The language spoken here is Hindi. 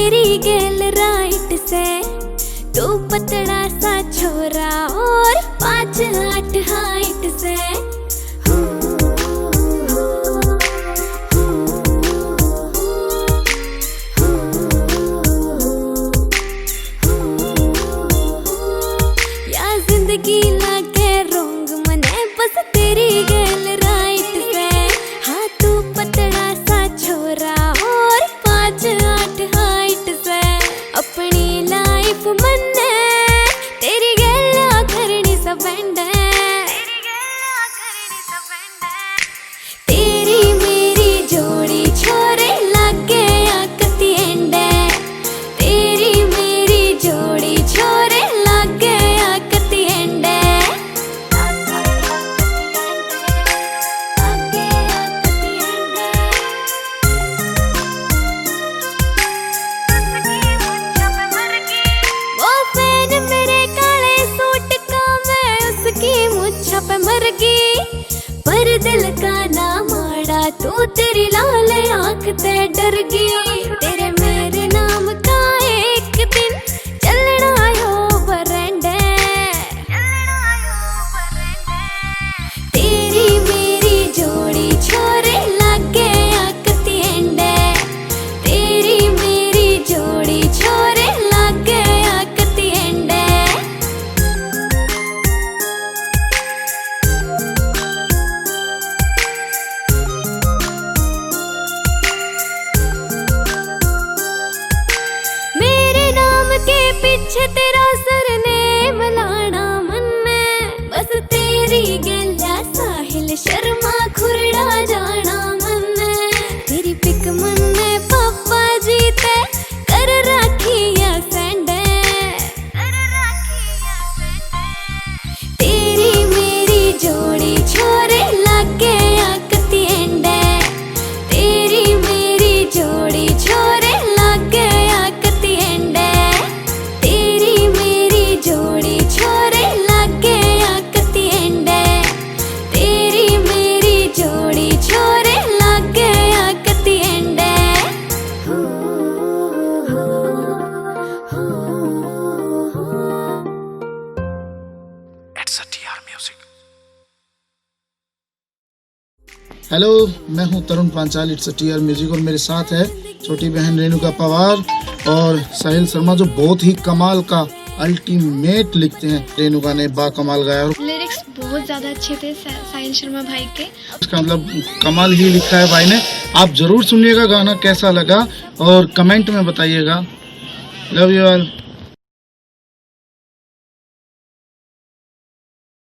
तेरी गेल राइट से, तू पतला सा छोरा और 5'8" हाइट से। या जिंदगी लागे रोंग मने बस तेरी गेल राइट से। हाँ तू पतला सा छोरा और 5'8" हाइट से। अपनी लाइफ मन्ने तेरी गेला करनी सबेंड। तेरी मेरी जोड़ी छोरे लागे आकती एंडे। तेरी मेरी जोड़ी छोरे लागे आकती एंडे। वो फैन मेरे काले सूट का, मैं उसकी मुच्छा पे मर गई। पर दिल का ना माड़ा, तू तेरी लाल आँख ते डर गई। तेरे मेरे नाम का एक दिन चलना यो बरंडे। तेरी मेरी जोड़ी छोरे लागे आकती एंडे। तेरी मेरी जोड़ी छोरे लागे आकती एंडे। मेरे नाम के पीछे तेरा सरनेम लाना मन में, बस तेरी गेला साहिल शर्मा खुरड़ा जाना मन में। तेरी पिक मन में पापा जी ते कर राखी या सेंडे। तेरी मेरी जोड़ी छोरे लागे आकती एंडे। तेरी मेरी जोड़ी छोरे लागे आकती एंडे। तेरी मेरी जोड़ी छोरे लागे आकती एंडे। तेरी मेरी जोड़ी छोरे लागे आकती एंडे। हेलो, मैं हूं तरुण पांचाल, इट्स टीआर म्यूजिक। और मेरे साथ है छोटी बहन रेणुका पवार और साहिल शर्मा, जो बहुत ही कमाल का अल्टीमेट लिखते हैं। रेणुका ने बा कमाल गाया और लिरिक्स बहुत ज़्यादा अच्छे थे साहिल शर्मा भाई के। इसका मतलब कमाल ही लिखा है भाई ने। आप जरूर सुनिएगा, गाना कैसा लगा और कमेंट में बताइएगा। Love you all.